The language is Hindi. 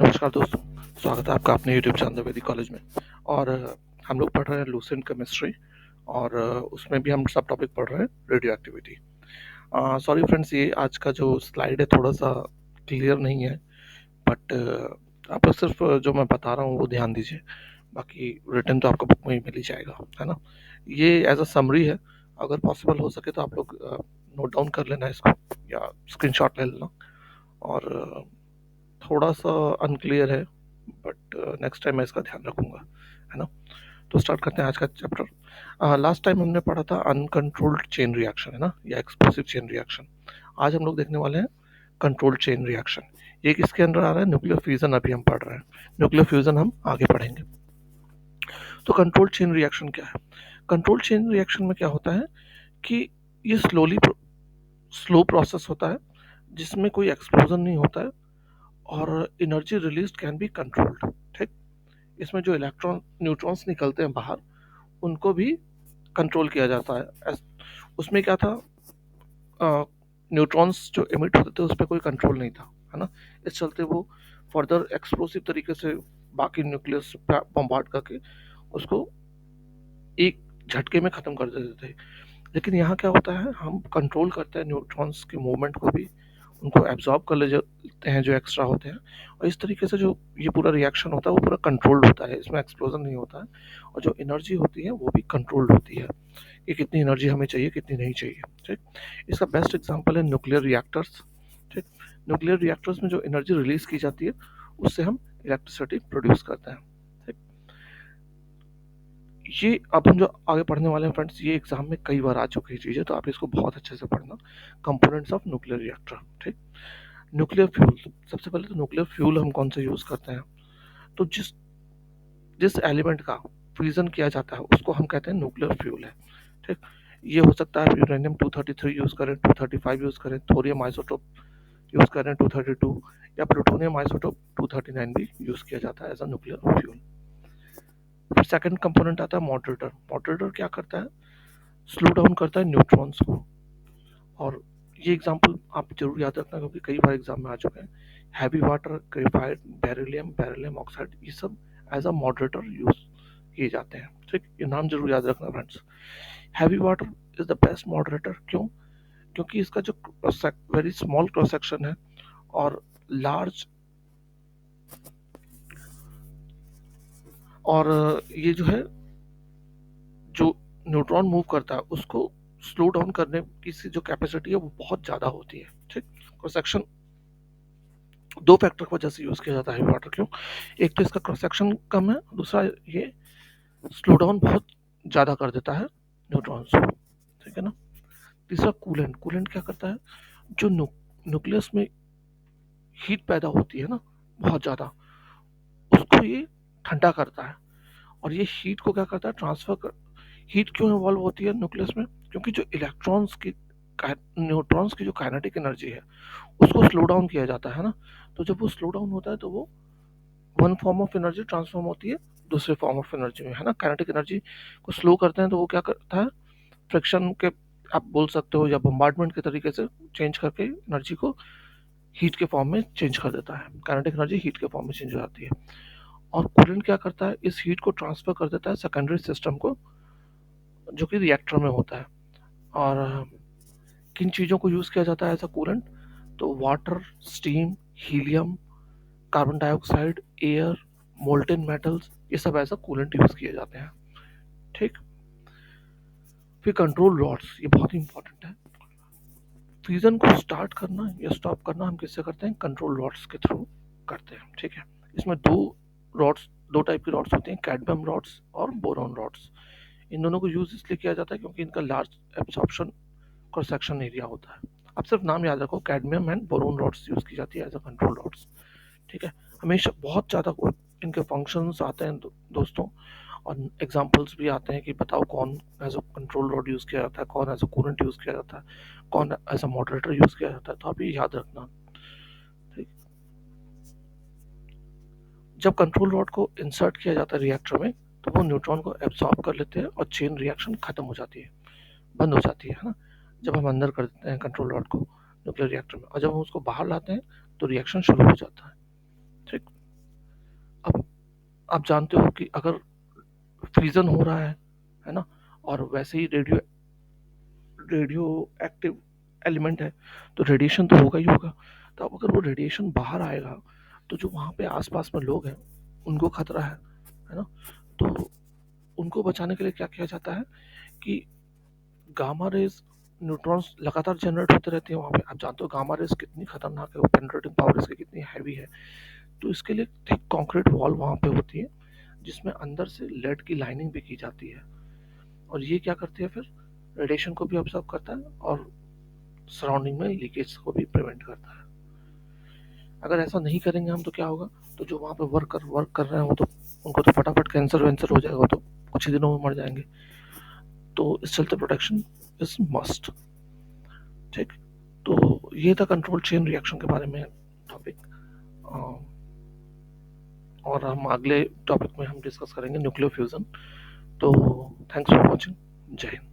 नमस्कार दोस्तों, स्वागत है आपका अपने यूट्यूब चैनल वैदिक कॉलेज में। और हम लोग पढ़ रहे हैं लूसेंट केमिस्ट्री और उसमें भी हम सब टॉपिक पढ़ रहे हैं रेडियो एक्टिविटी। सॉरी फ्रेंड्स, ये आज का जो स्लाइड है थोड़ा सा क्लियर नहीं है, बट आप लोग सिर्फ जो मैं बता रहा हूँ वो ध्यान दीजिए। बाकी रिटर्न तो आपको बुक में ही मिल ही जाएगा, है ना। ये एज अ समरी है, अगर पॉसिबल हो सके तो आप लोग नोट डाउन कर लेना इसको या स्क्रीनशॉट ले लेना। और थोड़ा सा अनक्लियर है, बट नेक्स्ट टाइम मैं इसका ध्यान रखूंगा, है ना। तो स्टार्ट करते हैं आज का चैप्टर। लास्ट टाइम हमने पढ़ा था अनकंट्रोल्ड चेन रिएक्शन, है ना, या एक्सप्लोसिव चेन रिएक्शन। आज हम लोग देखने वाले हैं कंट्रोल्ड चेन रिएक्शन। ये किसके अंदर आ रहा है? न्यूक्लियर फ्यूजन अभी हम पढ़ रहे हैं, न्यूक्लियर फ्यूजन हम आगे पढ़ेंगे। तो कंट्रोल्ड चेन रिएक्शन क्या है? कंट्रोल्ड चेन रिएक्शन में क्या होता है कि ये स्लो प्रोसेस होता है जिसमें कोई एक्सप्लोजन नहीं होता है और energy release can be controlled. ठीक, इसमें जो इलेक्ट्रॉन न्यूट्रॉन्स निकलते हैं बाहर उनको भी कंट्रोल किया जाता है। उसमें क्या था, न्यूट्रॉन्स जो एमिट होते थे उस पर कोई कंट्रोल नहीं था, है ना। इस चलते वो फर्दर एक्सप्लोसिव तरीके से बाकी न्यूक्लियस बम्बार्ड करके उसको एक झटके में ख़त्म कर देते थे। लेकिन यहाँ क्या होता है, हम कंट्रोल करते हैं न्यूट्रॉन्स के मूवमेंट को भी, उनको एब्जॉर्ब कर लेते हैं जो एक्स्ट्रा होते हैं, और इस तरीके से जो ये पूरा रिएक्शन होता है वो पूरा कंट्रोल्ड होता है, इसमें एक्सप्लोजन नहीं होता है। और जो एनर्जी होती है वो भी कंट्रोल्ड होती है कि कितनी एनर्जी हमें चाहिए कितनी नहीं चाहिए। ठीक, इसका बेस्ट एग्जांपल है न्यूक्लियर रिएक्टर्स। ठीक, न्यूक्लियर रिएक्टर्स में जो एनर्जी रिलीज की जाती है उससे हम इलेक्ट्रिसिटी प्रोड्यूस करते हैं। ठीक, ये अब हम जो आगे पढ़ने वाले हैं फ्रेंड्स, ये एग्जाम में कई बार आ चुकी चीज़ है, तो आप इसको बहुत अच्छे से पढ़ना। Components of nuclear reactor. ठीक, न्यूक्लियर फ्यूल। सबसे पहले तो न्यूक्लियर फ्यूल हम कौन से यूज़ करते हैं? तो जिस जिस एलिमेंट का फ्यूजन किया जाता है उसको हम कहते हैं न्यूक्लियर फ्यूल है। ठीक, ये हो सकता है यूरेनियम 233 यूज़ करें, 235 यूज़ करें, थोरियम आइसोटोप यूज़ करें 232, या प्लूटोनियम आइसोटोप 239 भी यूज़ किया जाता है एज अ न्यूक्लियर फ्यूल। फिर सेकंड कंपोनेंट आता है मॉडरेटर। मॉडरेटर क्या करता है? स्लो डाउन करता है न्यूट्रॉन्स को। और ये एग्जांपल आप जरूर याद रखना क्योंकि कई बार एग्जाम में आ चुके हैं। Heavy water, graphite, beryllium, beryllium oxide, ये सब एज अ मॉडरेटर यूज किए जाते हैं। ठीक, ये नाम जरूर याद रखना friends. Heavy water is the best moderator. क्यों? क्योंकि इसका जो वेरी स्मॉल क्रॉस सेक्शन है और लार्ज, और ये जो है, जो न्यूट्रॉन मूव करता है उसको स्लो डाउन करने की जो कैपेसिटी है वो बहुत ज़्यादा होती है। ठीक, क्रॉस सेक्शन दो फैक्टर की वजह से यूज़ किया जाता है हैवी वाटर। क्यों? एक तो इसका क्रॉस सेक्शन कम है, दूसरा ये स्लो डाउन बहुत ज़्यादा कर देता है न्यूट्रॉन्स को। ठीक है ना। तीसरा कूलेंट। कूलेंट क्या करता है? जो न्यूक्लियस में हीट पैदा होती है ना बहुत ज़्यादा, उसको ये ठंडा करता है। और ये हीट को क्या करता है? हीट क्यों इवॉल्व होती है न्यूक्लियस में? क्योंकि जो इलेक्ट्रॉन्स की न्यूट्रॉन्स की जो काइनेटिक एनर्जी है उसको स्लो डाउन किया जाता है ना। तो जब वो स्लो डाउन होता है तो वो one form of energy transform होती है दूसरे फॉर्म ऑफ एनर्जी में, है ना। काइनेटिक एनर्जी को स्लो करते हैं तो वो क्या करता है? फ्रिक्शन के, आप बोल सकते हो, या बम्बार्डमेंट के तरीके से चेंज करके एनर्जी को हीट के फॉर्म में चेंज कर देता है। काइनेटिक एनर्जी हीट के फॉर्म में चेंज हो जाती है। और कूलेंट क्या करता है? इस हीट को ट्रांसफर कर देता है सेकेंडरी सिस्टम को, जो कि रिएक्टर में होता है। और किन चीज़ों को यूज़ किया जाता है ऐसा कूलेंट? तो water, steam, helium, carbon dioxide, air, molten metals, ये सब ऐसा कूलेंट यूज किए जाते हैं। ठीक, फिर कंट्रोल रॉड्स, ये बहुत ही इंपॉर्टेंट है। फ्यूजन को स्टार्ट करना या स्टॉप करना हम किससे करते हैं? कंट्रोल रॉड्स के थ्रू करते हैं। ठीक है, इसमें दो टाइप की रॉड्स होती हैं, कैडमियम रॉड्स और बोरॉन रॉड्स। इन दोनों को यूज इसलिए किया जाता है क्योंकि इनका large absorption cross section area होता है। आप सिर्फ नाम याद रखो, cadmium and boron rods use की जाती है एज अ कंट्रोल रॉड्स। ठीक है, हमेशा बहुत ज़्यादा इनके फंक्शंस आते हैं दोस्तों, और एग्जांपल्स भी आते हैं कि बताओ कौन as a control rod use किया जाता है, कौन एज अ कूलेंट यूज़ किया जाता है, कौन एज अ मॉडरेटर यूज़ किया जाता है। तो आप ये याद रखना। ठीक, जब कंट्रोल रॉड को इंसर्ट किया जाता है रिएक्टर में तो वो न्यूट्रॉन को एब्सॉर्ब कर लेते हैं और चेन रिएक्शन खत्म हो जाती है, बंद हो जाती है ना। जब हम अंदर कर देते हैं कंट्रोल रॉड को न्यूक्लियर रिएक्टर में, और जब हम उसको बाहर लाते हैं तो रिएक्शन शुरू हो जाता है। ठीक, अब आप जानते हो कि अगर फ्रीजन हो रहा है ना, और वैसे ही रेडियो एक्टिव एलिमेंट है, तो रेडिएशन तो होगा ही होगा। तो अब अगर वो रेडिएशन बाहर आएगा तो जो वहाँ पे आसपास में लोग हैं उनको खतरा है ना। तो उनको बचाने के लिए क्या किया जाता है कि गामा रेज, न्यूट्रॉन्स लगातार जनरेट होते रहते हैं वहाँ पे। आप जानते हो गामा रेज कितनी खतरनाक है, वो पेनिट्रेटिंग पावर इसकी कितनी हैवी है। तो इसके लिए थिक कंक्रीट वॉल वहाँ पे होती है जिसमें अंदर से लेड की लाइनिंग भी की जाती है, और ये क्या करती है फिर, रेडिएशन को भी ऑब्जर्व करता है और सराउंडिंग में लीकेज को भी प्रिवेंट करता है। अगर ऐसा नहीं करेंगे हम तो क्या होगा, तो जो वहाँ पे वर्क कर रहे हैं वो तो उनको तो फटाफट कैंसर वैंसर हो जाएगा, वो तो कुछ ही दिनों में मर जाएंगे। तो इस चलते प्रोटेक्शन इज मस्ट। ठीक, तो ये था कंट्रोल चेन रिएक्शन के बारे में टॉपिक, और हम अगले टॉपिक में हम डिस्कस करेंगे न्यूक्लियर फ्यूजन। तो थैंक्स फॉर वॉचिंग। जय हिंद।